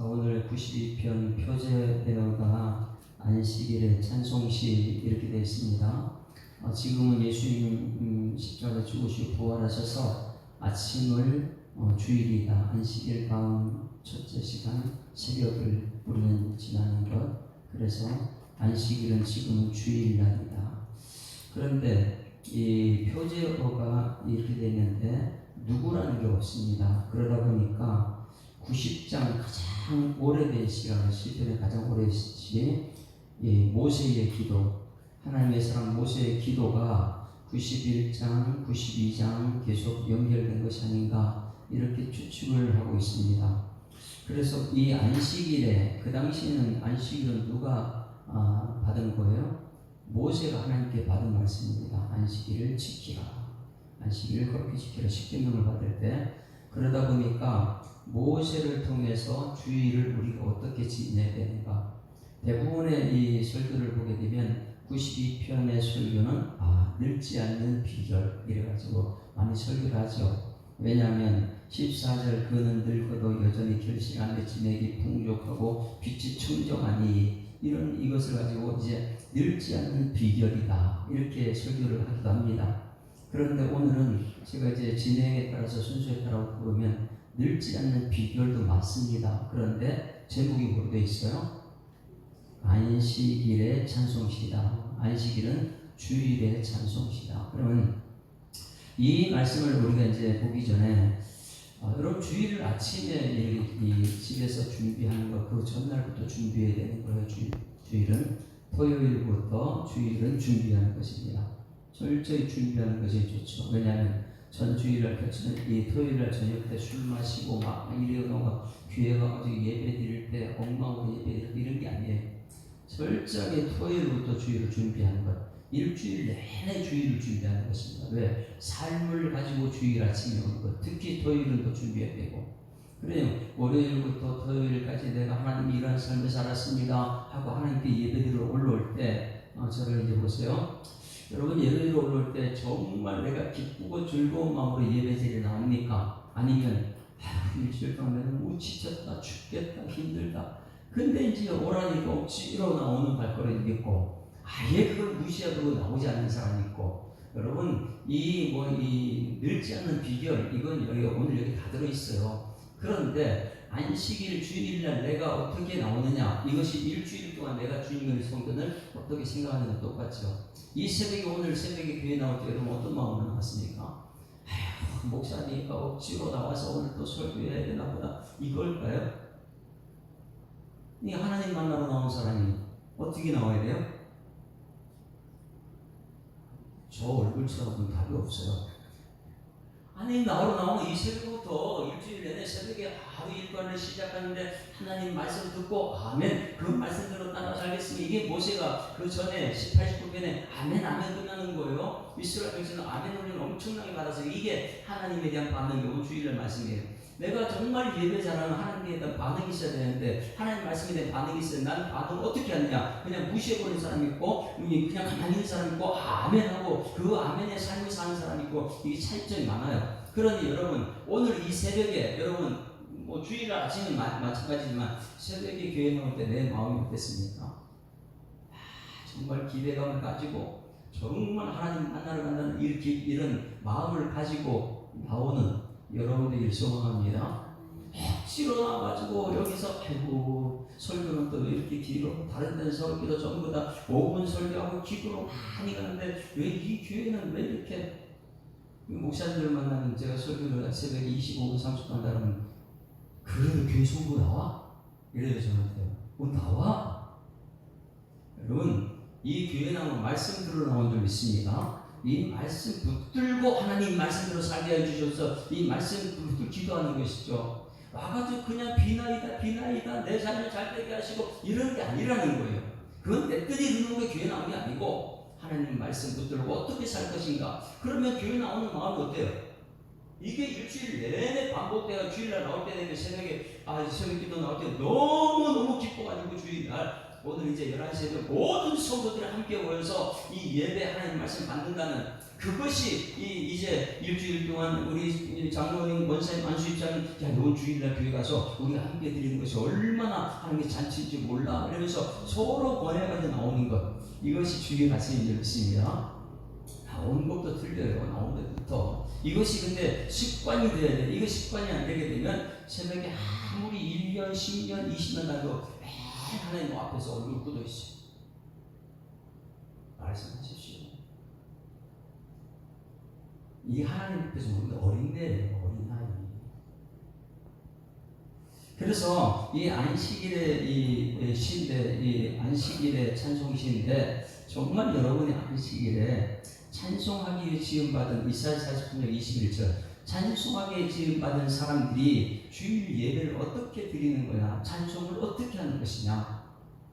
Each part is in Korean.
오늘 92편 표제대어가 안식일의 찬송시 이렇게 되어 있습니다. 지금은 예수님 십자가에 죽으시고 부활하셔서 아침을 주일이다. 안식일 다음 첫째 시간 새벽을 우리는 지나는 것. 그래서 안식일은 지금은 주일날이다. 그런데 이 표제어가 이렇게 되는데 누구라는 게 없습니다. 그러다 보니까 90장 가장 오래된 시간, 시편의 가장 오래된 시에 모세의 기도, 하나님의 사람 모세의 기도가 91장, 92장 계속 연결된 것이 아닌가 이렇게 추측을 하고 있습니다. 그래서 이 안식일에, 그 당시에는 안식일은 누가 받은 거예요? 모세가 하나님께 받은 말씀입니다. 안식일을 지키라. 안식일을 그렇게 지키라. 십계명을 받을 때. 그러다 보니까 모세를 통해서 주일을 우리가 어떻게 지내야 되는가. 대부분의 이 설교를 보게 되면 92편의 설교는 늙지 않는 비결 이래가지고 많이 설교를 하죠. 왜냐하면 14절 그는 늙어도 여전히 결실 안에 지내기 풍족하고 빛이 청정하니 이것을 가지고 이제 늙지 않는 비결이다 이렇게 설교를 하기도 합니다. 그런데 오늘은 제가 이제 진행에 따라서 순서에 따라 보면 늙지 않는 비결도 맞습니다. 그런데 제목이 뭐로 되어 있어요? 안식일의 찬송시다. 안식일은 주일의 찬송시다. 그러면 이 말씀을 우리가 이제 보기 전에 여러분 주일을 아침에 이 집에서 준비하는 거 그 전날부터 준비해야 되는 거예요. 주일은 토요일부터 주일은 준비하는 것입니다. 철저히 준비하는 것이 좋죠. 왜냐하면 전 주일날 이 토요일날 저녁 때 술 마시고 막 이래놓고 교회 가서 예배 드릴 때 엉망으로 예배 드릴 때 이런 게 아니에요. 철저하게 토요일부터 주일을 준비하는 것. 일주일 내내 주일을 준비하는 것입니다. 왜? 삶을 가지고 주일 아침에 오는 것. 특히 토요일은 또 준비해야 되고. 그래요. 월요일부터 토요일까지 내가 하나님 이런 삶을 살았습니다 하고 하나님께 예배드리러 올라올 때 저를 이제 보세요. 여러분 예배드리러 올라올 때 정말 내가 기쁘고 즐거운 마음으로 예배드리러 나옵니까? 아니면 일주일 동안 내가 너무 지쳤다, 죽겠다, 힘들다. 근데 이제 오라니까 억지로 나오는 발걸음이 있고 아예 그걸 무시하고 나오지 않는 사람이 있고. 여러분 이 늙지 않는 비결 이건 오늘 여기 다 들어있어요. 그런데 안식일 주일날 내가 어떻게 나오느냐, 이것이 일주일 동안 내가 주님의 성전을 어떻게 생각하느냐 똑같죠. 이 새벽에 오늘 새벽에 교회 나올 때 여러분 어떤 마음으로 나왔습니까? 목사니까 억지로 나와서 오늘 또 설교해야 되나 보다 이걸까요? 이 하나님 만나러 나온 사람이 어떻게 나와야 돼요? 저 얼굴처럼 답이 없어요. 하나님 나오면 이 새벽부터 일주일 내내 새벽에 하루 일과를 시작하는데 하나님 말씀 듣고 아멘 그 말씀대로 따라 살겠으니 이게 모세가 그 전에 89편에 아멘 끝나는 거예요. 이스라엘 백성은 아멘 소리를 엄청나게 받아서 이게 하나님에 대한 반응이고 주일날 말씀이에요. 내가 정말 예배 잘하는 하나님에 대한 반응이 있어야 되는데 하나님 말씀에 대한 반응이 있어야 나는 반응을 어떻게 하느냐. 그냥 무시해버리는 사람이 있고 그냥 가만히 있는 사람이 있고 아멘하고 그 아멘의 삶을 사는 사람이 있고 이게 차이점이 많아요. 그러니 여러분 오늘 이 새벽에 여러분 주일날 아침은 마찬가지지만 새벽에 교회 나올 때 내 마음이 어땠습니까? 정말 기대감을 가지고 정말 하나님 만나러 간다는 이런 마음을 가지고 나오는 여러분들이 소망합니다. 억지로 나와가지고 여기서 설교는 또 이렇게 길어. 다른 데는 설교도 전부 다 5분 설교하고 기도로 많이 가는데 왜 이 교회는 왜 이렇게 목사님들 만나면 제가 설교를 새벽에 25분 30분 한다면 그래도 교회 송구 나와? 이래요 저한테. 나와? 여러분 이 교회 나오면 말씀 들으러 나온 줄 믿습니다. 이 말씀 붙들고 하나님 말씀대로 살게 해주셔서 이 말씀 붙들고 기도하는 것이죠. 와가지고 그냥 비나이다 내 삶을 잘 되게 하시고 이런 게 아니라는 거예요. 그건 내 뜻이 있는 게 교회 나오는 게 아니고 하나님 말씀 붙들고 어떻게 살 것인가. 그러면 교회 나오는 마음이 어때요? 이게 일주일 내내 반복되어 주일날 나올 때 되면 새벽에 새벽 기도 나올 때 너무너무 기뻐가지고 주일날 오늘 이제 11시에 모든 성도들이 함께 모여서 이 예배 하나님 말씀 받는다는 그것이 이제 일주일 동안 우리 장로님, 원사님, 안수입자는 야, 너 주일날 교회 가서 우리가 함께 드리는 것이 얼마나 하나님의 잔치인지 몰라. 이러면서 서로 권해가지고 나오는 것. 이것이 주의 가슴인 것입니다. 나오는 것도 틀려요. 나오는 것부터. 이것이 근데 습관이 돼야 돼. 이거 습관이 안 되게 되면 새벽에 아무리 1년, 10년, 20년 나도 매일 하나님 앞에서 얼굴 굳어 있어요. 말씀하십시오. 이 하나님 앞에서 우리가 어린애예요. 어린아이. 그래서 이 안식일의 이 시인데, 이 안식일의 찬송시인데 정말 여러분이 안식일에 찬송하기 위해 지음받은 이사야 40장 21절 찬송하기에 지음받은 사람들이 주일 예배를 어떻게 드리는 거냐, 찬송을 어떻게 하는 것이냐.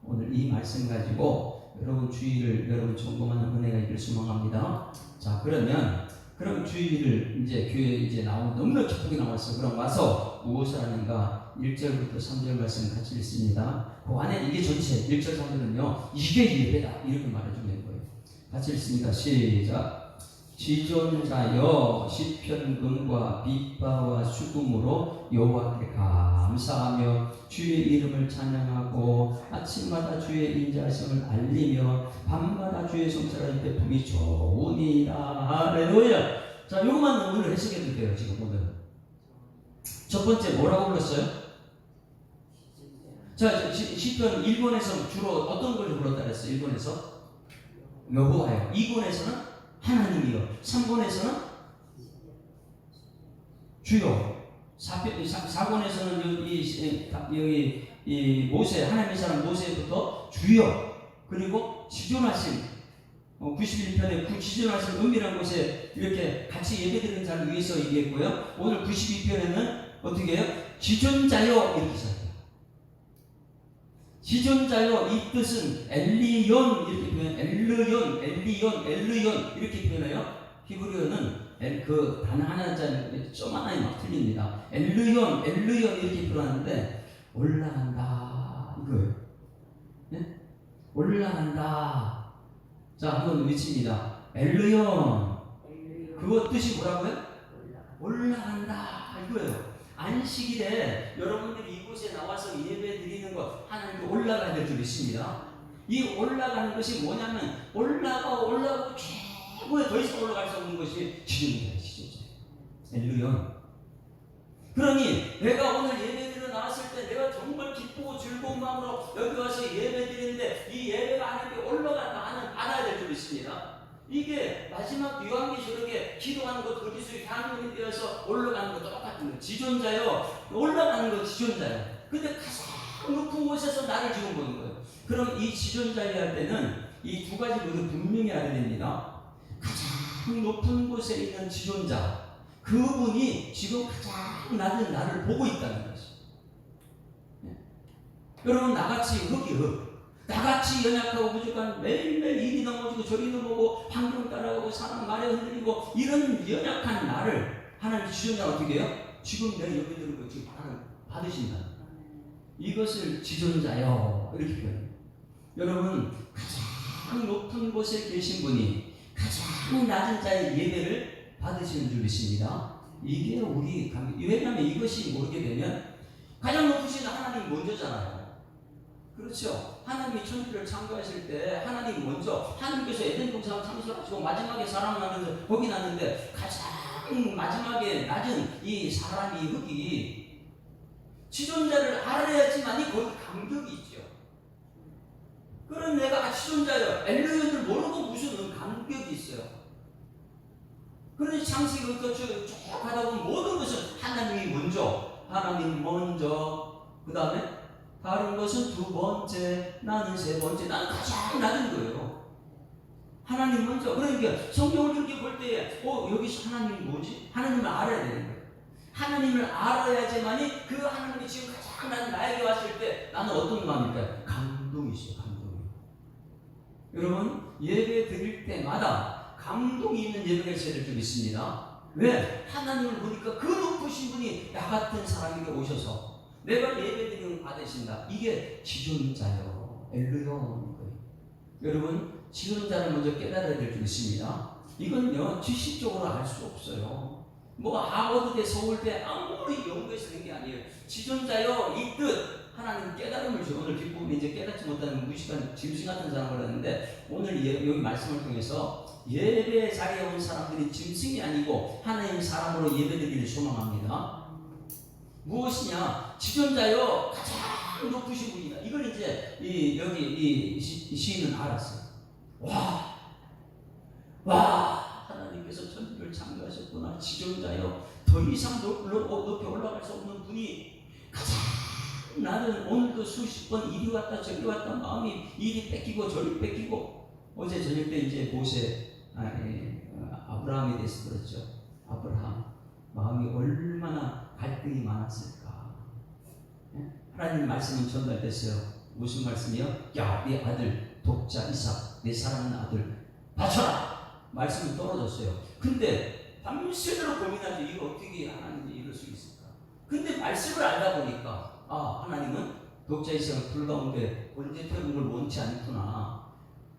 오늘 이 말씀 가지고 여러분 주일을 여러분 점검하는 은혜가 있길 소망합니다. 자, 그럼 주일을 이제 교회에 이제 나오면 너무나 기쁘게 나왔어. 그럼 와서 무엇을 하는가? 1절부터 3절 말씀 같이 읽습니다. 그 안에 이게 전체 1절 3절은요 이게 예배다 이렇게 말해주는 거예요. 같이 읽습니다. 시작. 지존자여 시편금과 빛바와 수금으로 여호와께 감사하며 주의 이름을 찬양하고 아침마다 주의 인자하심을 알리며 밤마다 주의 성찰을 베품이 좋으니라. 할렐루야. 자, 요것만 오늘 해석해도 돼요. 지금 오늘 첫 번째 뭐라고 불렀어요? 자, 시편 1권에서 주로 어떤 걸 불렀다 그랬어요? 1권에서 여호와요. 2권에서는 하나님이요. 3권에서는 주요. 4권에서는 여기 이 모세, 하나님의 사람 모세부터 주요. 그리고 지존하신 91편에 지존하신 은밀한 곳에 이렇게 같이 예배드리는 자를 위해서 얘기했고요. 오늘 92편에는 어떻게 해요? 지존자요 이렇게 시작해요. 지존자요, 이 뜻은 엘리온 이렇게 표현, 엘리온 이렇게 표현해요. 히브리어는 그 단 하나짜리 점 하나에 막 틀립니다. 엘리온 이렇게 표현하는데 올라간다 이거예요. 네? 올라간다. 자, 한번 외칩니다. 엘리온. 그거 뜻이 뭐라고요? 올라간다 이거예요. 안식일에 여러분들이 이곳에 나와서 예배 드리는 것 하나님께 올라가야 될 줄 믿습니다. 이 올라가는 것이 뭐냐면 올라가고 최고에 더 이상 올라갈 수 없는 것이 지존자예요. 엘루연. 그러니 내가 오늘 예배 드리러 나왔을 때 내가 정말 기쁘고 즐거운 마음으로 여기 와서 예배 드리는데 이 예배가 하나님께 올라가는 알아야 될 줄 믿습니다. 이게 마지막 요한계시록에 기도하는 것, 거기서 향연이 되어서 올라가는 것 똑같은 거예요. 지존자요, 올라가는 건 지존자요. 근데 가장 높은 곳에서 나를 지금 보는 거예요. 그럼 이 지존자에 할 때는 이 두 가지 모두 분명히 알아야 됩니다. 가장 높은 곳에 있는 지존자, 그분이 지금 가장 낮은 나를 보고 있다는 것이. 네. 여러분 나같이 흙이 나같이 연약하고 부족한 매일매일 이리 넘어지고 저리 넘어오고 환경 따라가고 사람 말에 흔들리고 이런 연약한 나를 하나님 지존자 어떻게 해요? 지금 내가 여기 들은 거 지금 하나님 받으신다. 이것을 지존자요 이렇게 표현해요. 여러분 가장 높은 곳에 계신 분이 가장 낮은 자의 예배를 받으시는 줄 믿습니다. 이게 우리 왜냐하면 이것이 모르게 되면 가장 높으신 하나님 먼저잖아요. 그렇죠. 하나님이 천지를 창조하실 때 하나님 먼저 하나님께서 에덴 동산을 창조하시고 마지막에 사람을 낳는데 거기 낳는데 가장 마지막에 낮은 이 사람이 흙이 지존자를 알아야지만이 거기 감격이 있죠. 그런 내가 지존자요 엘리온을 모르고 무슨 감격이 있어요. 그러니 창세기부터 쭉 가다 보면 모든 것은 하나님이 먼저 그 다음에 다른 것은 두 번째, 나는 세 번째, 나는 가장 낮은 거예요. 하나님 먼저. 그러니까 성경을 이렇게 볼 때에 여기서 하나님이 뭐지? 하나님을 알아야 되는 거예요. 하나님을 알아야지만이 그 하나님이 지금 가장 낮은 나에게 왔을 때 나는 어떤 마음일까요? 감동이 있어요. 감동이. 여러분 예배 드릴 때마다 감동이 있는 예배가 있어야 될 줄 믿습니다. 왜? 하나님을 보니까 그 높으신 분이 나 같은 사람에게 오셔서 내가 예배드리는 받으신다. 이게 지존자요. 엘루yon 거예요. 여러분 지존자를 먼저 깨달아야 될 줄 믿습니다. 이건요 지식적으로 알 수 없어요. 뭐 하버드대 서울대 아무리 연구해서 된 게 아니에요. 지존자요 이 뜻 하나님 깨달음을 줘. 오늘 뒷부분 이제 깨닫지 못하는 무식한 짐승 같은 사람을 하는데 오늘 여기 말씀을 통해서 예배 자리에 온 사람들이 짐승이 아니고 하나님 사람으로 예배드리기를 소망합니다. 무엇이냐? 지존자요 가장 높으신 분이다. 이걸 이제 여기 이 시인은 알았어요. 와 하나님께서 천지를 창조하셨구나. 지존자요 더 이상 높이 올라갈 수 없는 분이 가장 나는 오늘도 수십 번 이리 왔다 저리 왔다 마음이 이리 뺏기고 저리 뺏기고 어제 저녁 때 이제 모세 아브라함에 대해서 그랬죠. 아브라함 마음이 얼마나 갈등이 많았을까. 하나님 말씀은 전달됐어요. 무슨 말씀이요? 야, 네 아들 독자 이삭 내 사랑하는 아들 바쳐라. 말씀은 떨어졌어요. 근데 밤새도록 고민하죠. 이거 어떻게 하나님이 이럴 수 있을까. 근데 말씀을 알다 보니까 하나님은 독자 이삭을 불가운데 언제 태우는 걸 원치 않구나.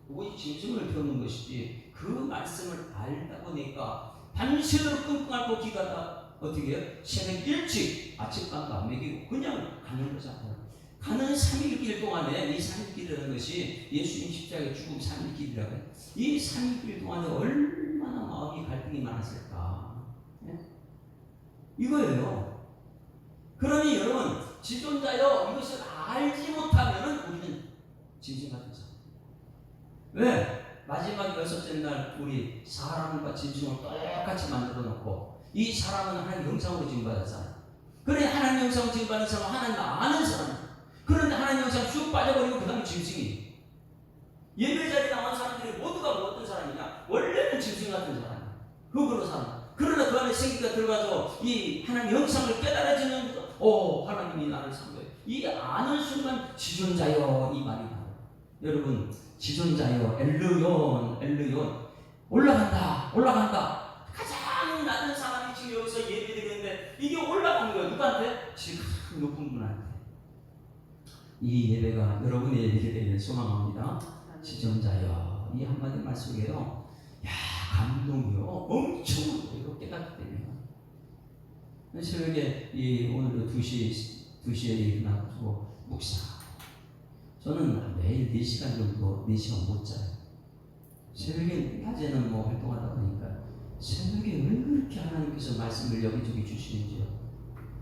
오직 짐승을 태우는 것이지. 그 말씀을 알다 보니까 밤새도록 끙끙 앓고 기가다 어떻게 해요? 새벽 일찍 아침밥도 안 먹이고 그냥 가는 거잖아요. 가는 3일길 동안에 이 3일길이라는 것이 예수님 십자가의 죽음 3일길이라고 해요. 이 3일길 동안에 얼마나 마음이 갈등이 많았을까. 이거예요. 그러니 여러분 지존자여 이것을 알지 못하면 우리는 짐승 같은 사람. 왜? 마지막 6째 날 우리 사람과 짐승을 똑같이 만들어 놓고 이 사람은 하나님 형상으로 지음받았잖아요. 그래 하나님 형상으로 지음받은 사람은 하나님 아는 사람. 그런데 하나님 형상 쭉 빠져버리고 그 다음에 짐승이. 예배 자리에 나온 사람들이 모두가 뭐 어떤 사람이냐? 원래는 짐승 같은 사람이야. 흙으로 사는. 그러나 그 안에 생기가 들어가서 이 하나님 형상을 깨달아지는 하나님이 나를 산 거예요. 이 아는 순간 지존자여 이 말이 나와요. 여러분 지존자여 엘르yon 올라간다. 가장 낮은 사람이 지금 여기서 예배드리는데 이게 올라간 거예요. 누구한테? 지금 높은 분한테. 이 예배가 여러분의 예배가 되기를 소망합니다. 지존자여 이 한마디 말씀이에요. 야 감동이요 엄청 이거 깨닫게 되면 새벽에 오늘도 2시에 일어나고 묵상. 저는 매일 4시간 정도 4시간 못 자요. 새벽에 낮에는 뭐 활동하다 보니까 새벽에 왜 그렇게 하나님께서 말씀을 여기저기 주시는지요.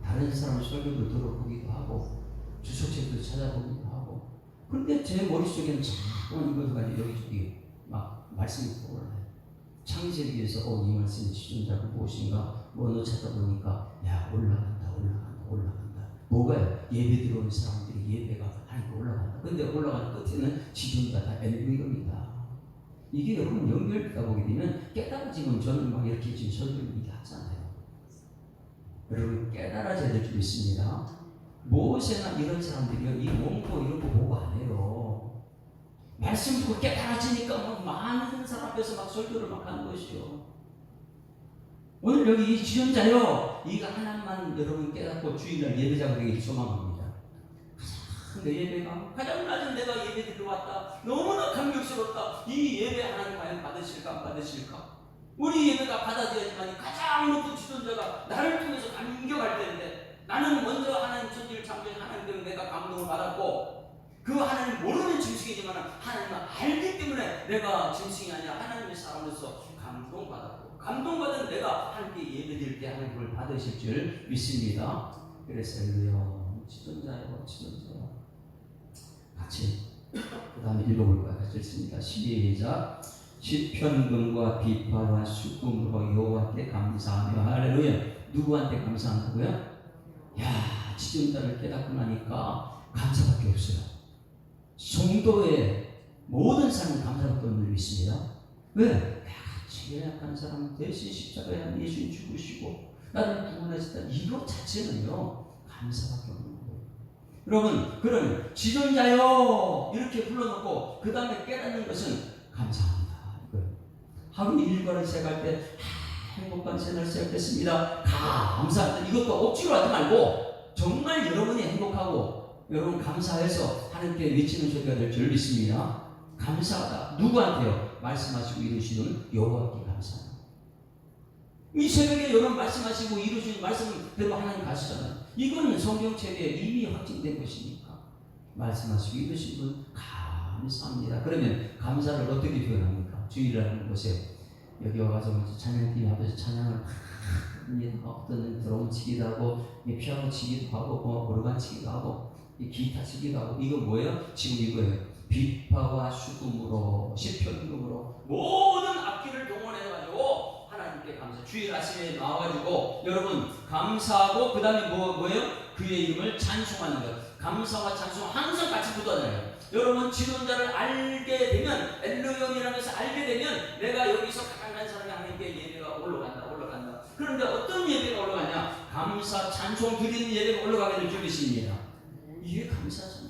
다른 사람 설교도 들어보기도 하고 주소책도 찾아보기도 하고. 그런데 제 머릿속에는 자꾸 이걸 가지고 여기저기 막 말씀이 떠올라요. 창세기에서 이 말씀이 지존자가 무엇인가 뭐 찾다 보니까 야 올라간다. 뭐가요? 예배 들어오는 사람들이 예배가 하나님 올라간다. 근데 올라가는 끝에는 지존자다 엘르용이다. 이게 여러분 연결되다 보게 되면 깨달아지면 저는 막 이렇게 지금 설교를 얘기하잖아요. 여러분 깨달아져야 될 줄 있습니다. 모세나 이런 사람들이요 이 원고 이런 거 보고 안 해요. 말씀 듣고 깨달아지니까 막 많은 사람 앞에서 막 설교를 막 하는 것이요. 오늘 여기 이 지존자요 이거 하나만 여러분 깨닫고 주일날 예배자가 되길 소망합니다. 가장 내 예배가 가장 낮은 내가 예배 들어왔다. 너무나 감격스럽다. 이 예배 하나님 과연 받으실까 안 받으실까? 우리 예배가 받아들여야지만 가장 높은 지존자가 나를 통해서 감격할 때인데 나는 먼저 하나님 천지를 창조한 하나님 때문에 내가 감동을 받았고 그 하나님 모르는 짐승이지만 하나님을 알기 때문에 내가 짐승이 아니라 하나님의 사람으로서 감동받았고 감동받은 내가 하나님께 예배드릴 때 하나님을 받으실 줄 믿습니다. 그래서 엘르요 지존자요 같이 그 다음에 읽어볼까요? 같이 읽습니다. 시작. 시편금과 비파와 수금으로 여호와께 감사하며 할렐루야. 누구한테 감사한다고요? 야 지존자를 깨닫고 나니까 감사밖에 없어요. 성도의 모든 삶은 감사밖에 없는 줄 믿습니다. 왜? 연약한 사람 대신 십자가에 예수님 죽으시고 나를 구원하셨다. 이것 자체는요 감사밖에 없는 거예요. 여러분 그럼 지존자요 이렇게 불러놓고 그 다음에 깨닫는 것은 감사합니다. 하루 일과를 시작할 때 행복한 새날 시작됐습니다. 감사합니다. 이것도 억지로 하지 말고 정말 여러분이 행복하고 여러분 감사해서 하나님께 외치는 소리가 될 줄 믿습니다. 감사하다. 누구한테요? 말씀하시고 이루시는 여호와께 감사합니다. 이 새벽에 여러분 말씀하시고 이루시는 말씀대로 하나님 가시잖아요. 이건 성경책에 이미 확증된 것이니까 말씀하시고 이루신 분 감사합니다. 그러면 감사를 어떻게 표현합니까? 주일이라는 곳에 여기 와가지고 찬양팀 앞에서 찬양을 어떤 드럼 치기도 하고 피아노 치기도 하고 오르간 치기도 하고 기타 치기도 하고 이거 뭐예요? 지금 이거예요. 비파와 수금으로 시편금으로 모든 악기를 동원해가지고 하나님께 감사. 주일 아침에 나와가지고 여러분 감사하고 그 다음에 뭐예요? 그의 이름을 찬송하는 거예요. 감사와 찬송 항상 같이 붙어다녀요. 여러분 지존자를 알게 되면 엘로형이라면서 알게 되면 내가 여기서 가장 한 사람이 하나님께 예배가 올라간다. 그런데 어떤 예배가 올라가냐? 감사 찬송 드리는 예배가 올라가게 될 줄이십니다. 이게 감사 찬송.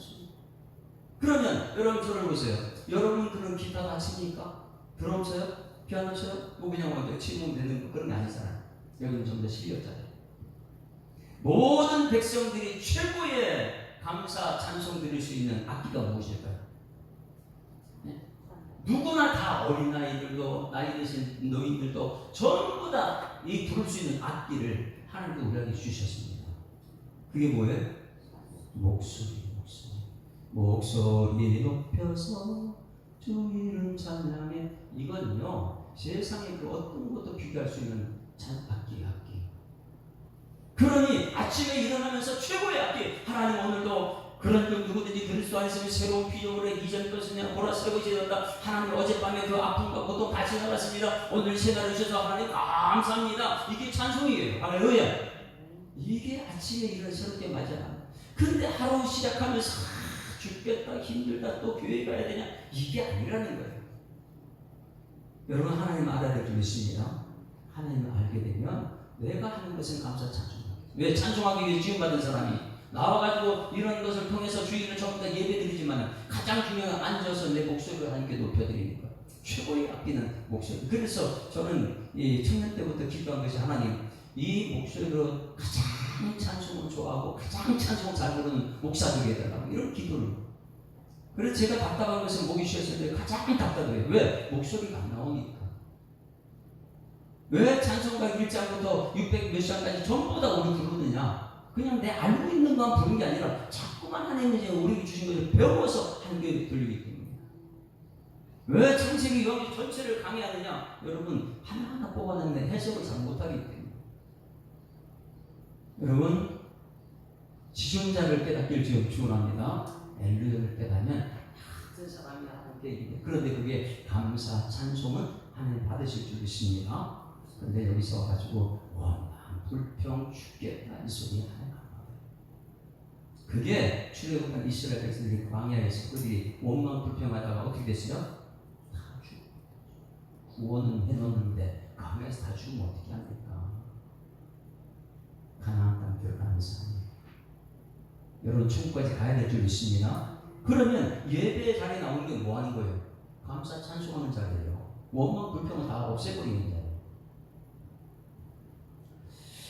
그러면 여러분 저를 보세요. 여러분 그런 기타 다 칩니까? 드럼 쳐요? 피아노 쳐요? 뭐 그냥 뭐 치면 되는 거 그런 게 아니잖아요. 여기는 좀 더 실력자예요. 모든 백성들이 최고의 감사 찬송 드릴 수 있는 악기가 무엇일까요? 네? 누구나 다 어린아이들도 나이 드신 노인들도 전부 다 이 부를 수 있는 악기를 하나님도 우리에게 주셨습니다. 그게 뭐예요? 목소리 높여서 주 이름 찬양해. 이건요 세상에 그 어떤 것도 비교할 수 있는 악기. 그러니 아침에 일어나면서 최고의 악기. 하나님 오늘도 그런 좀 누구든지 들을 수 있으면 새로운 피조물에 이전 것은 그냥 보라 새고 지었다. 하나님 어젯밤에 그 아픔과 고통 같이 나갔습니다. 오늘 새날 주셔서 하나님 감사합니다. 이게 찬송이에요. 할렐루야. 이게 아침에 일어나 새롭게 맞아. 근데 하루 시작하면서 죽겠다 힘들다 또 교회 가야 되냐 이게 아니라는 거예요. 여러분 하나님 알아야 될 줄 믿습니다. 하나님을 알게 되면 내가 하는 것은 감사 찬송하기. 왜 찬송하기 위해 지음받은 사람이 나와가지고 이런 것을 통해서 주일을 전부 다 예배드리지만 가장 중요한 건 앉아서 내 목소리를 하나님께 높여드리는 것. 최고의 악기는 목소리. 그래서 저는 이 청년 때부터 기도한 것이 하나님 이 목소리로 가장 찬송을 좋아하고 가장 찬송 잘 부르는 목사들이 해달라고 이런 기도를. 그래서 제가 답답한 것은 목이 쉬었을 때 가장 답답해요. 왜? 목소리가 안 나오니까. 왜 찬송가 1장부터 600 몇 장까지 전부 다 우리 부르느냐? 그냥 내 알고 있는 것만 부르는 게 아니라 자꾸만 하나님이 우리에게 주신 것을 배워서 하는 게 들리기 때문에. 왜 창세기 여기 전체를 강의하느냐? 여러분 하나하나 뽑아냈는데 해석을 잘 못하기 때문에. 여러분 지존자를 깨닫기를 축원합니다. 엘루야를 깨닫으면 모든 사람이 하나님께 이기게. 그런데 그게 감사 찬송은 하나님 받으실 줄 믿습니다. 그런데 여기서 와가지고 원망 불평 죽겠다 이 소리 하나님 안 받아요. 그게 출애굽한 이스라엘 백성들이 광야에서 그들이 원망 불평하다가 어떻게 됐어요? 다 죽어. 구원은 해놓는데 광야에서 다 죽으면 어떻게 합니까? 가나안 땅 들어가는 사람이 여러분 천국까지 가야 될 줄 믿습니다. 그러면 예배 자리에 나오는 게 뭐 하는 거예요? 감사 찬송하는 자리예요. 원망 불평은 다 없애버리는 자리예요.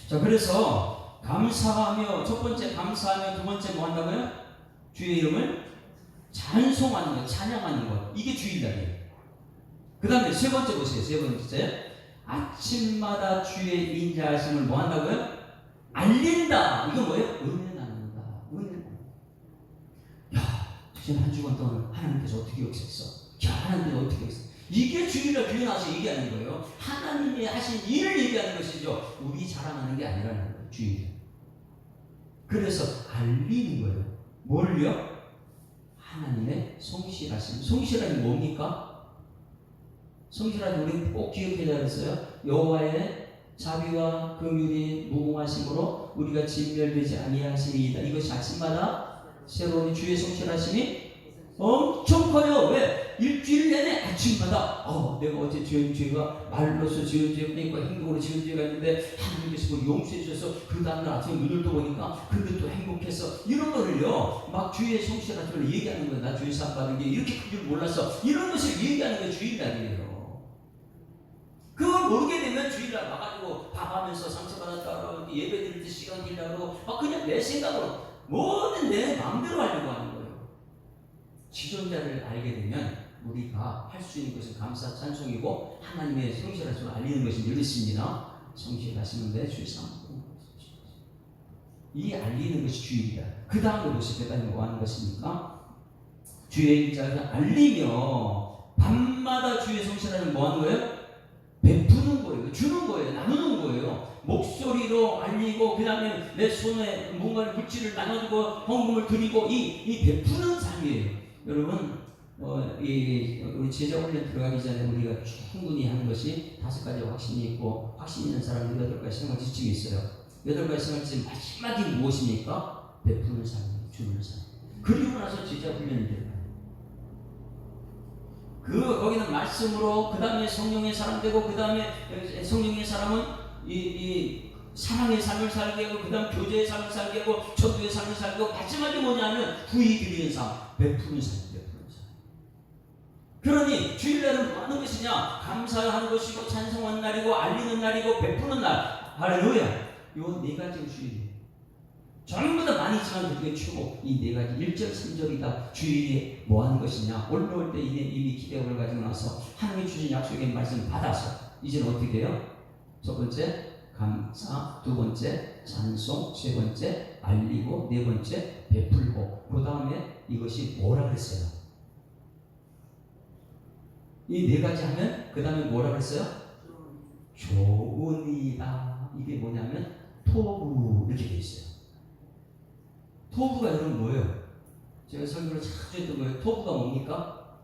자, 그래서 감사하며 첫 번째 감사하며 두 번째 뭐 한다고요? 주의 이름을 찬송하는 것, 찬양하는 것. 이게 주일날이에요. 그 다음에 세 번째 보세요. 세 번째 아침마다 주의 인자하심을 뭐 한다고요? 알린다. 이거 뭐예요? 은혜 나눈다. 야, 지금 한 주간 동안 하나님께서 어떻게 역사했어? 야, 하나님께서 어떻게 했어? 이게 주일날 교회 나와서 얘기하는 거예요. 하나님이 하신 일을 얘기하는 것이죠. 우리 자랑하는 게 아니라는 거예요. 주일. 그래서 알리는 거예요. 뭘요? 하나님의 성실하심. 성실함이 뭡니까? 성실함이 우리 꼭 기억해야 했어요. 여호와의 자비와 긍휼이 무궁하심으로 우리가 진멸되지 아니하심이다. 이것이 아침마다 새로운 주의 성실하심이 엄청 커요. 왜? 일주일 내내 아침마다 내가 어제 지은 죄가 말로서 지은 죄가 있고 행동으로 지은 죄가 있는데 하나님께서 그걸 용서해 주셔서 그 다음날 아침에 눈을 떠보니까 그게 또 행복해서 이런 거를요 막 주의 성실하심을 얘기하는 거예요. 나 주의 상 받은 게 이렇게 큰 줄 몰랐어. 이런 것을 얘기하는 게 주일날이에요. 그걸 모르게 되면 주일날 와가지고 밥하면서 상처받았다 예배 드릴 때 시간 길다고 막 그냥 내 생각으로 모든 내 마음대로 하려고 하는 거예요. 지존자를 알게 되면 우리가 할 수 있는 것은 감사 찬송이고 하나님의 성실하심을 알리는 것이 늘 있습니다. 성실하시는데 주의 삼고 이 알리는 것이 주일이다. 그 다음에 무엇이 대단히 뭐 하는 것입니까? 주의 일자를 알리며 밤마다 주의 성실하는 뭐 하는 거예요? 베푸는 거예요. 주는 거예요. 나누는 거예요. 목소리로 알리고 그 다음에 내 손에 뭔가 물질을 나눠주고 헌금을 드리고 이 베푸는 삶이에요. 여러분 우리 제자 훈련 들어가기 전에 우리가 충분히 하는 것이 5가지 확신이 있고 확신 있는 사람은 8가지 생활 지침이 있어요. 8가지 생활 지침 마지막이 무엇입니까? 베푸는 삶, 주는 삶. 그리고 나서 제자 훈련이 들어가요. 거기는 말씀으로 그 다음에 성령의 사람 되고 그 다음에 성령의 사람은 이 사랑의 삶을 살게 하고 그 다음 교제의 삶을 살게 하고 전도의 삶을 살게 하고 마지막에 뭐냐면 후히 드리는 삶, 베푸는 삶, 베푸는 삶. 그러니 주일날은 뭐 하는 것이냐? 감사하는 것이고 찬송하는 날이고 알리는 날이고 베푸는 날. 할렐루야. 요 4가지 주일이에요. 전부 다 많이 있지만 그게 최고 이 4가지 1절 3절이다. 주일에 뭐 하는 것이냐? 올라올 때 이미 기대감을 가지고 나서 하나님이 주신 약속의 말씀을 받아서 이제는 어떻게 해요? 첫 번째 감사, 두 번째 찬송, 세 번째 알리고, 네 번째 베풀고, 그 다음에 이것이 뭐라 그랬어요? 이 4가지 하면 그 다음에 뭐라 그랬어요? 좋으니라. 이게 뭐냐면 토부 이렇게 돼 있어요. 토부가 여러분 뭐예요? 제가 설교를 자주 했던 거예요. 토부가 뭡니까?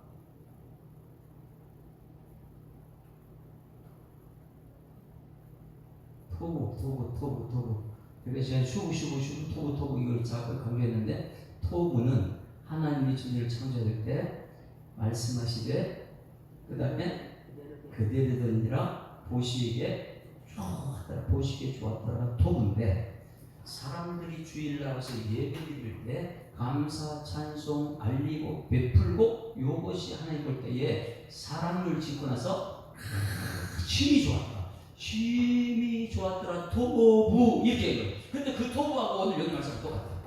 토부. 그래서 제가 슈브 토부 이걸 자꾸 강조했는데 토부는 하나님이 천지를 창조할 때 말씀하시되 그 다음에 그대로 되니라 보시기에 좋았더라 토부인데 사람들이 주일날 와서 예배드릴 때 감사, 찬송, 알리고, 베풀고 이것이 하나님 볼 때에 사람을 짓고 나서 힘이 좋았더라 토부 이렇게 해요. 근데 그 토부하고 오늘 여기 말씀은 똑같아요.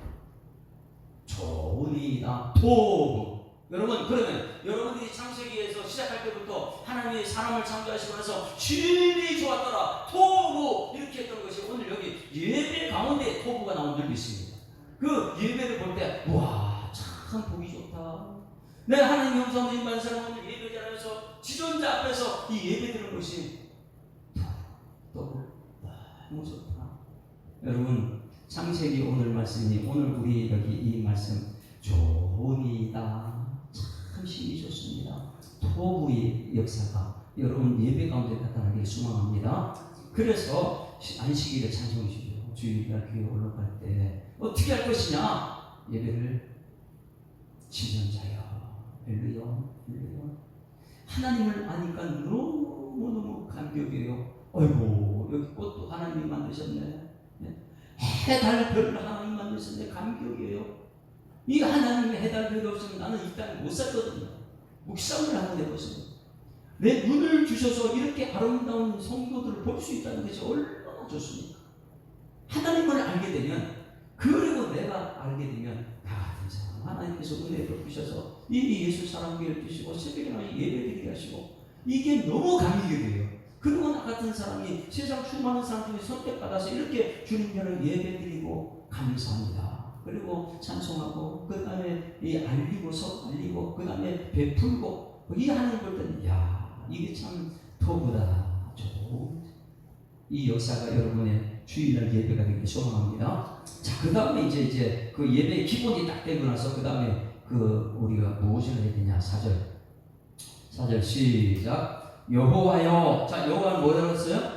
좋으니라 토부. 여러분 그러면 여러분들이 창세기에서 시작할 때부터 하나님이 사람을 창조하시고 나서 힘이 좋았더라 토부 이렇게 했던 것이 오늘 여기 예배 가운데 토부가 나온 적이 있습니다. 그 예배를 볼 때 와 참 보기 좋다. 내가 하나님 영상을 임한 사람 오늘 예배자라면서 지존자 앞에서 이 예배 드리는 것이 토부 너무 좋다. 여러분 창세기 오늘 말씀이 오늘 우리 여기 이 말씀 좋으니다. 참 힘이 좋습니다. 토부의 역사가 여러분 예배 가운데 나타나기를 소망합니다. 그래서 안식일에 찬송해 주죠. 주일날 교회 올라갈 때 어떻게 할 것이냐? 예배를 지존자여 할렐루야 하나님을 아니까 너무너무 감격해요. 아이고 여기 꽃도 하나님이 만드셨네. 해, 달, 별을 하나님 만드셨네. 감격이에요. 이 하나님의 해달 별이 없으면 나는 이 땅에 못 살거든요. 묵상을 한번 해보세요. 내 눈을 주셔서 이렇게 아름다운 성도들을 볼 수 있다는 것이 얼마나 좋습니까? 하나님을 알게 되면 그리고 내가 알게 되면 나 같은 사람 하나님께서 은혜를 주셔서 이 예수 사람에게 주시고 새벽에 나와 예배드리게 하시고 이게 너무 감격이에요. 그리고 나 같은 사람이 세상 수많은 사람들이 선택받아서 이렇게 주님께를 예배드리고 감사합니다. 그리고 찬송하고 그 다음에 알리고 알리고 그 다음에 베풀고 이 하나님 볼 때는 야 이게 참 토부다. 이 역사가 여러분의 주일날 예배가 되길 소망합니다. 자, 그 다음에 이제 그 예배의 기본이 딱 되고 나서 그 다음에 그 우리가 무엇을 해야 되냐? 4절 시작. 여호와여. 자, 여호와는 뭐라고 했어요?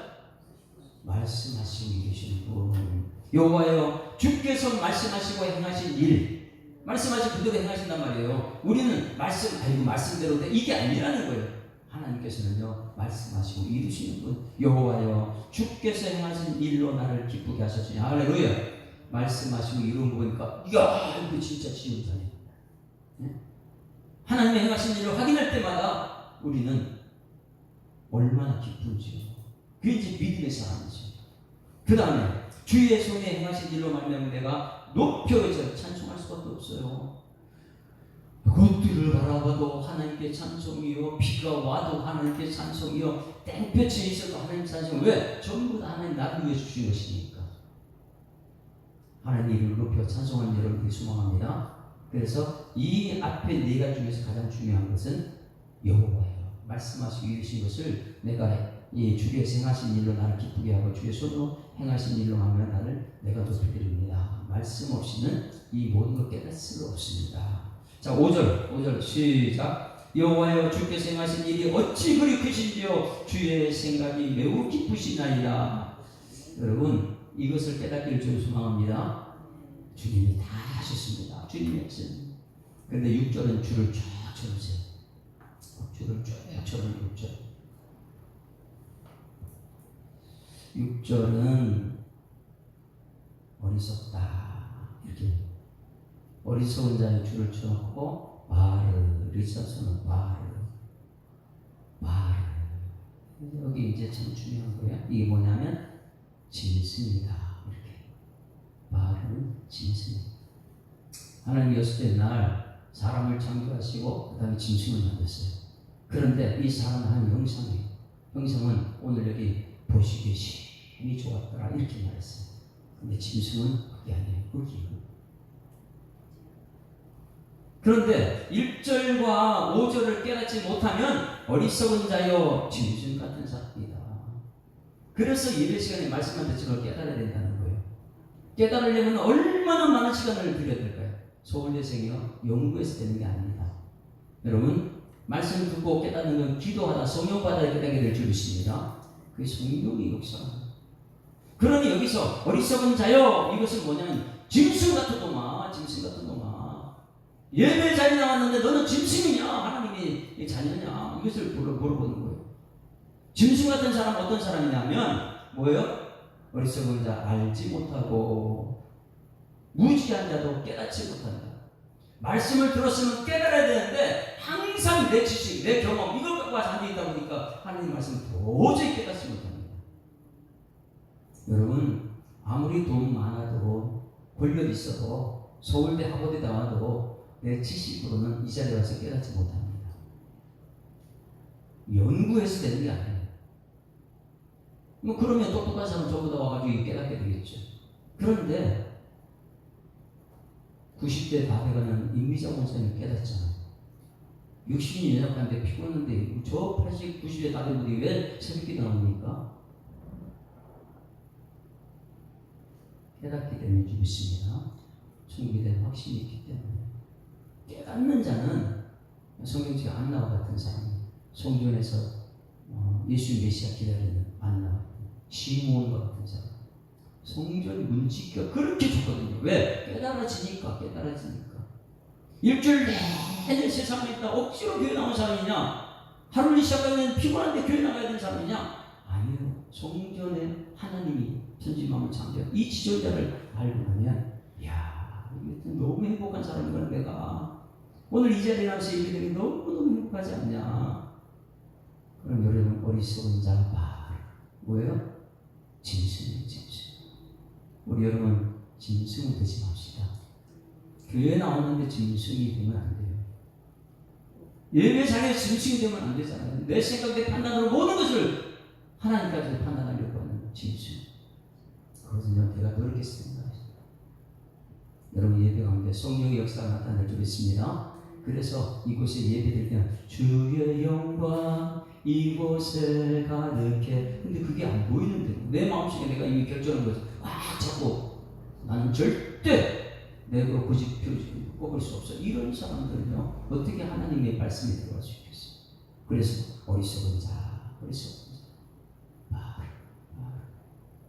말씀하시고 계신 분. 여호와여 주께서 말씀하시고 행하신 일 말씀하신 그대로 행하신단 말이에요. 우리는 말씀대로 돼 이게 아니라는 거예요. 하나님께서는요 말씀하시고 이루시는 분 여호와여 주께서 행하신 일로 나를 기쁘게 하셨으니 할렐루야. 말씀하시고 이루는 거 보니까 이야 이거 진짜 지은자네. 하나님의 행하신 일을 확인할 때마다 우리는 얼마나 기쁜지 그게 이제 믿음의 사람이지. 그 다음에 주의 손에 행하신 일로 말미암아 내가 높여져 찬송할 수밖에 없어요. 곧 불길을 바라봐도 하나님께 찬송이요, 비가 와도 하나님께 찬송이요, 땡볕이 있어도 하나님 찬송. 왜? 전부 다 하나님 나를 위해 주신 것이니까. 하나님 이름을 높여 찬송하는 여러분들이 소망합니다. 그래서 이 앞에 네 가지 중에서 가장 중요한 것은 여호와예요. 말씀하시고 이르신 것을 내가 이 주의 행하신 일로 나를 기쁘게 하고 주의 손으로 행하신 일로 하면 나를 내가 높여드립니다. 말씀 없이는 이 모든 걸 깨달을 수가 없습니다. 자, 5절 시작. 여호와여 주께서 행하신 일이 어찌 그리 크신지요 주의 생각이 매우 깊으시나이다. 여러분 이것을 깨닫기를 좀 소망합니다. 주님이 다 하셨습니다. 주님이 했습니다. 그런데 6절은 줄을 쫙 쳐주세요. 줄을 쫙 쳐주세요. 6절은 어리석다 이렇게 어리석은 자의 줄을 쳐놓고 말을 써서는 말을 여기 이제 참 중요한 거예요. 이게 뭐냐면 짐승이다. 이렇게 말은 짐승. 하나님 여섯째 날 사람을 창조하시고 그 다음에 짐승을 만들었어요. 그런데 이 사람은 한 형상이에요. 형상은 오늘 여기 보시기에 심히 좋았더라 이렇게 말했어요. 근데 짐승은 그게 아니에요. 흙이에요. 그런데 1절과 5절을 깨닫지 못하면 어리석은 자여 짐승 같은 사람이다. 그래서 예배 시간에 말씀만 듣지 말고 깨달아야 된다는 거예요. 깨달으려면 얼마나 많은 시간을 들여야 될까요? 서울대생이요 연구해서 되는 게 아닙니다. 여러분 말씀 듣고 깨닫는 건 기도하다 성령받아 깨닫게 될 줄 믿습니다. 그게 성령의 역사입니다. 그러니 여기서 어리석은 자여 이것은 뭐냐면 짐승 같은 놈아, 짐승 같은 놈아. 예배 자리에 나왔는데 너는 짐승이냐 하나님의 자녀냐 이것을 물어보는 거예요. 짐승 같은 사람 어떤 사람이냐면 뭐예요? 어리석은 자 알지 못하고 무지한 자도 깨닫지 못한다. 말씀을 들었으면 깨달아야 되는데 항상 내 지식, 내 경험 이걸 갖고 와서 앉아있다 보니까 하나님 말씀을 도저히 깨닫지 못합니다. 여러분 아무리 돈 많아도 권력 있어도 서울대 하버드 나와도 내 지식으로는 이 자리에 와서 깨닫지 못합니다. 연구해서 되는 게 아니에요. 뭐 그러면 똑똑한 사람 저보다 와가지고 깨닫게 되겠죠. 그런데 90대 다 돼가는 임미자 목사님 깨닫잖아요. 60년 연약한데 피곤한데 저 80, 90대 다 된 분이 왜 새벽기도 나옵니까? 깨닫게 되는 줄 믿습니다. 준비된 확신이 있기 때문에. 깨닫는 자는 성경책에 안나와 같은 사람이에요. 성전에서 예수 메시아 기다리는 안나, 시몬과 같은 사람. 성전 문지기가 그렇게 좋거든요. 왜? 깨달아지니까. 일주일 내내 세상에 있다 억지로 교회 나온 사람이냐? 하루를 시작하면 피곤한데 교회 나가야 되는 사람이냐? 아니요. 성전에 하나님이 천지만물 창조한 이 지존자를 알고 나면 이야 너무 행복한 사람이구나 내가. 오늘 이 자리에 나와서 예배드리기 너무너무 행복하지 않냐? 그럼 여러분 어리석은 자 말 뭐예요? 짐승이에요. 짐승. 우리 여러분 짐승은 되지 맙시다. 교회 나오는데 짐승이 되면 안 돼요. 예배 자리에 짐승이 되면 안 되잖아요. 내 생각, 내 판단으로 모든 것을 하나님까지 판단하려고 하는 짐승. 그것은요 내가 노력했습니다. 여러분 예배 가운데 성령의 역사가 나타날 줄 믿습니다. 그래서 이곳에 예배드릴 때는 주의 영광 이곳에 가득해. 근데 그게 안 보이는데 내 마음속에 내가 이미 결정한 거지. 자꾸 나는 절대 내가 고집표를 뽑을 수 없어. 이런 사람들은요 어떻게 하나님의 말씀에 들어갈 수 있겠어요? 그래서 어리석은 자 말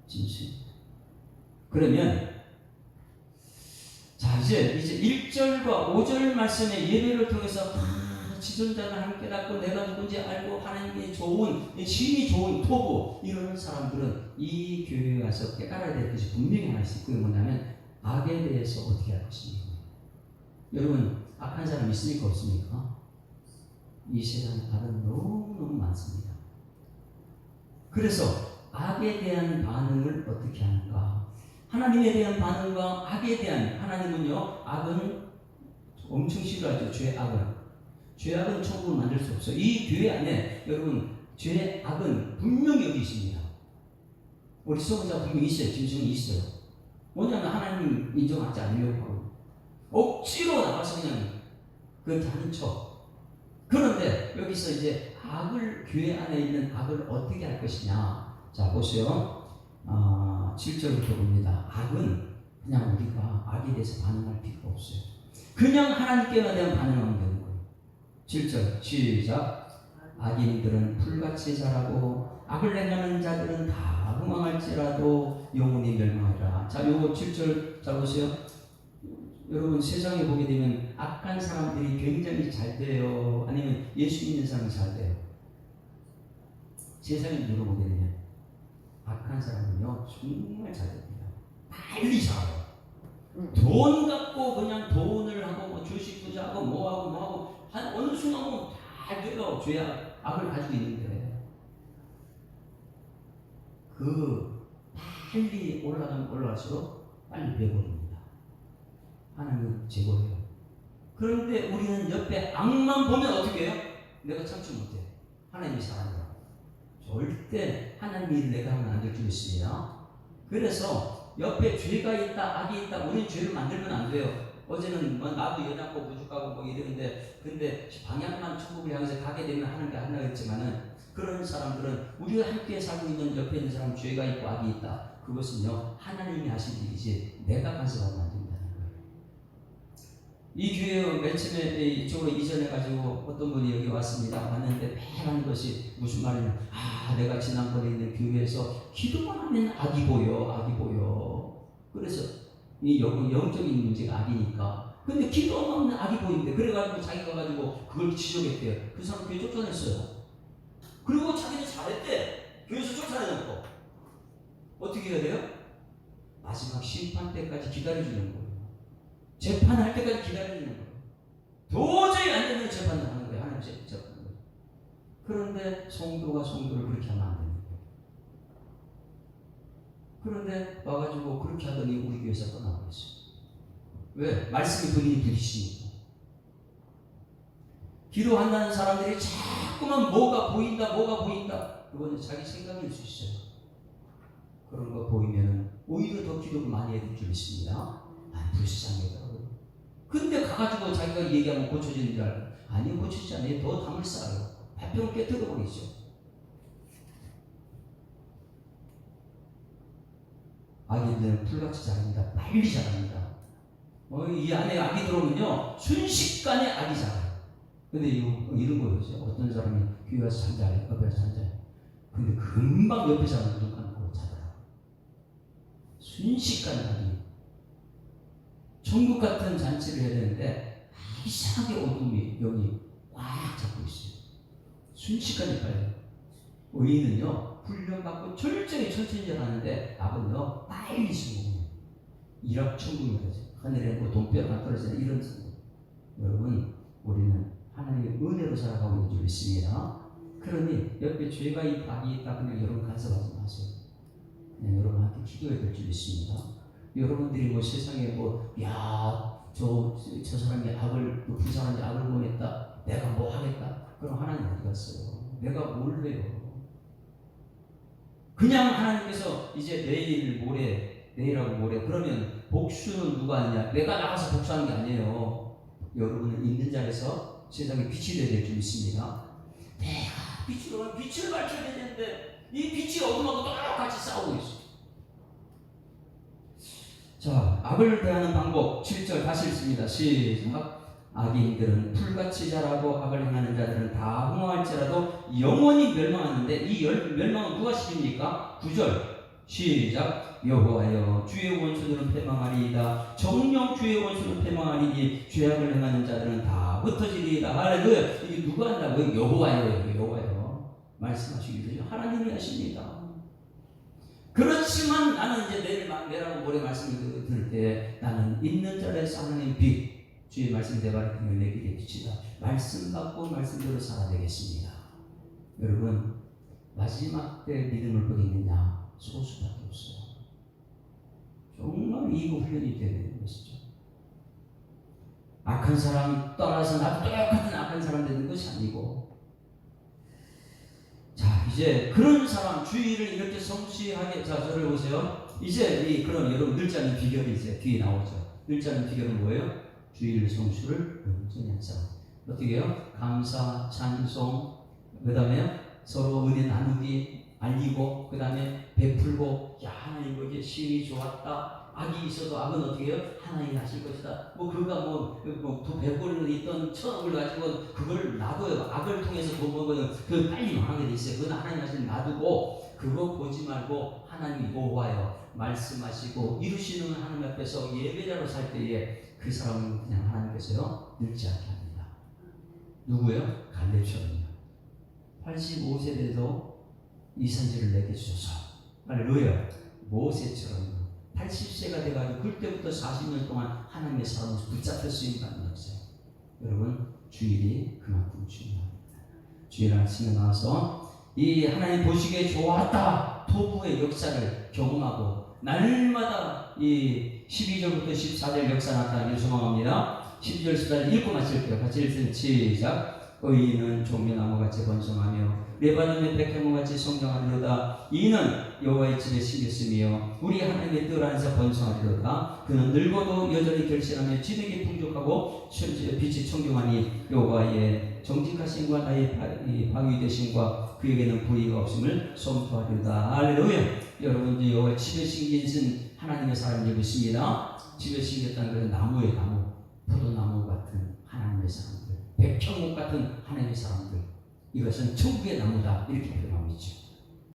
짐승. 그러면 자 이제 1절과 5절 말씀의 예배를 통해서 지존자를 함께 깨닫고 내가 누군지 알고 하나님의 좋은 신이 좋은 토부 이런 사람들은 이 교회에 와서 깨달아야 될 것이 분명히 하나 있어요. 그게 뭐냐면 악에 대해서 어떻게 할 것입니까? 여러분 악한 사람 있습니까 없습니까? 이 세상에 악은 너무너무 많습니다. 그래서 악에 대한 반응을 어떻게 하는가? 하나님에 대한 반응과 악에 대한 하나님은요 악은 엄청 싫어하죠. 죄 악을. 죄악은 천국을 만들 수 없어요. 이 교회 안에 여러분 죄악은 분명히 여기 있습니다. 우리 수호자 분명히 있어요. 짐승이 있어요. 뭐냐면 하나님 인정하지 않으려고 하고 억지로 나가서 그냥 그렇게 하는 척. 그런데 여기서 이제 악을, 교회 안에 있는 악을 어떻게 할 것이냐. 자 보세요. 7절부터 봅니다. 악은 그냥 우리가 악에 대해서 반응할 필요가 없어요. 그냥 하나님께만 대한 반응하면 되는 거예요. 7절 시작. 악인들은 풀같이 자라고 악을 행하는 자들은 다 흥황할지라도 영원히 멸망하리라. 자, 요거 7절 자 보세요. 여러분 세상에 보게 되면 악한 사람들이 굉장히 잘 돼요? 아니면 예수 믿는 사람이 잘 돼요? 세상에 물어보게 되면 악한 사람은요 정말 잘 됩니다. 빨리 자라요. 돈 갖고 그냥 돈을 하고 뭐 주식 투자하고 뭐하고 한 어느 순간 보면 다 돼요. 죄악, 악을 가지고 있는데 그 빨리 올라가면 올라갈수록 빨리 배워버립니다. 하나님은 제거해요. 그런데 우리는 옆에 악만 보면 어떻게 해요? 내가 참지 못해. 하나님이 사랑해요. 절대 하나님이 내가 하면 안 될 줄 믿습니다. 그래서 옆에 죄가 있다, 악이 있다, 우리는 죄를 만들면 안 돼요. 어제는 뭐 나도 연약고 부족하고 뭐 이러는데 근데 방향만 천국을 향해서 가게 되면 하는 게 하나 했지만은 그런 사람들은 우리가 함께 살고 있는 옆에 있는 사람 죄가 있고 악이 있다. 그것은요 하나님이 하신 일이지 내가 간섭하면 안 된다는 거예요. 이 교회 맨 처음에 이쪽으로 이전해가지고 어떤 분이 여기 왔습니다. 왔는데 매일 하는 것이 무슨 말이냐. 내가 지난번에 있는 교회에서 기도만 하면 악이 보여. 그래서 이 영적인 문제가 악이니까. 근데 기도만 하면 악이 보이는데 그래가지고 자기가 가지고 그걸 지적했대요. 그 사람 교회 쫓아냈어요. 그리고 자기는 잘했대. 교회에서 쫓아내놓고 어떻게 해야 돼요? 마지막 심판 때까지 기다려주는 거예요. 재판할 때까지 기다려주는 거예요. 도저히 안 되면 재판을 하는 거예요. 하나님 재판을. 그런데 성도가 성도를 그렇게 하면 안 되는 거예요. 그런데 와가지고 그렇게 하더니 우리 교회에서 떠나버렸어요. 왜? 말씀이 본인이 들리시니까. 기도한다는 사람들이 자꾸만 뭐가 보인다. 그거는 자기 생각일 수 있어요. 그런 거 보이면 오히려 더 기도를 많이 해야 될 줄 믿습니다. 불쌍하더라고요. 근데 가가지고 자기가 얘기하면 고쳐지는 줄 알고 아니 고치지 않아요. 더 담을 쌓아요. 발병을 깨뜨려버리죠. 악인들은 풀같이 자랍니다. 빨리 자랍니다. 이 안에 악이 들어오면요 순식간에 악이 자라요. 근데 이런 거였어요. 어떤 사람이 교회 와서 잔자해, 옆에 와서 잔자해. 근데 금방 옆에 사람 눈 감고 자더라고요. 순식간에 악이. 천국 같은 잔치를 해야 되는데 이상하게 어둠이 영이 꽉 잡고 있어요. 순식간에 빨리. 의인은요 훈련받고 철저히 천천히 일하는데 악은요 빨리 성공해요. 일확천금이라죠. 하늘에 뭐 돈벼락 떨어지는 이런 성공. 여러분 우리는 하나님의 은혜로 살아가고 있는 줄 믿습니다. 그러니 옆에 죄가 있다, 악이 있다 그냥 여러분 간섭하지 마세요. 그냥 여러분한테 기도해야 될 줄 믿습니다. 여러분들이 뭐 세상에 저 사람이 악을 높은 사람이 악을 보냈다. 내가 뭐 하겠다. 그럼 하나님 어디 갔어요? 내가 뭘 해요? 그냥 하나님께서 이제 내일하고 모레 그러면 복수는 누가 하느냐? 내가 나가서 복수하는 게 아니에요. 여러분은 있는 자리에서 세상에 빛이 되어야 될 줄 믿습니다. 내가 빛을 밝혀야 되는데 이 빛이 어둠하고 똑같이 싸우고 있어요. 자, 악을 대하는 방법 7절 다시 읽습니다. 시작. 악인들은 풀같이 자라고 악을 행하는 자들은 다 흥황할지라도 영원히 멸망하는데 이 멸망은 누가 시킵니까? 9절 시작. 여호와여 주의 원수들은 패망하리이다. 정녕 주의 원수는 패망하리니 죄악을 행하는 자들은 다 흩어지리이다. 할렐루야. 이게 누가 한다고요? 여호와여 말씀하시기도 하나님이 하십니다. 그렇지만 나는 이제 내일하고 모레 말씀을 들을 때 나는 있는 자리에서 하나님 빛 주의 말씀 내발을 내 길의 빛이다. 말씀 받고 말씀대로 살아내겠습니다. 여러분 마지막 때 믿음을 보겠느냐? 소수밖에 없어요. 정말 이거 훈련이 되는 것이죠. 악한 사람 떠나서 나도 똑같은 악한 사람 되는 것이 아니고, 자 이제 그런 사람 주의를 이렇게 성취하게, 자 저를 보세요. 이제 이 그런 여러분 늙지 않는 비결이 이제 뒤에 나오죠. 늙지 않는 비결은 뭐예요? 주의를 성취를 온전히 한 사람. 어떻게 해요? 감사, 찬송, 그 다음에 서로 은혜 나누기, 알리고, 그 다음에 베풀고, 야 하나님 보기에 시인이 좋았다. 악이 있어도 악은 어떻게 해요? 하나님이 하실 것이다. 뭐 그가 뭐 베풀는 있던 천억을 가지고 그걸 놔둬요. 악을 통해서 돈 버는 그 빨리 망하게 돼 있어요. 그건 하나님 하시는 놔두고 그거 보지 말고 하나님이 보호하여 말씀하시고 이루시는 하나님 앞에서 예배자로 살 때에 그 사람은 그냥 하나님께서요 늙지 않게 합니다. 누구요? 갈렙처럼요. 85세 돼도 이산지를 내게 주소서. 할렐루야. 모세처럼 80세가 돼가지고 그때부터 40년 동안 하나님의 사람으로 붙잡혀 쓰임받는 역사. 여러분 주일이 그만큼 중요합니다. 주일 아침에 나와서 이 하나님 보시기에 좋았다 토부의 역사를 경험하고 날마다 이 12절부터 14절 역사 나타나기를 소망합니다. 12절 14절 읽고 마칠게요. 같이 읽으면 시작. 의인은 종려나무같이 번성하며 레바논의 백향목같이 성장하리로다. 이는 여호와의 집에 심겼으며 우리 하나님의 뜰 안에서 번성하리로다. 그는 늙어도 여전히 결실하며 진흙이 풍족하고 빛이 청정하니 여호와의 정직하심과 나의 방위 되심과 그에게는 불의가 없음을 선포하리로다. 할렐루야. 여러분들 여호와의 집에 심긴 하나님의 사람을 믿습니다. 집에 심겼다는 것은 나무의 나무, 포도나무 같은 하나님의 사람들, 백향목 같은 하나님의 사람들, 이것은 천국의 나무다 이렇게 표현하고 있죠.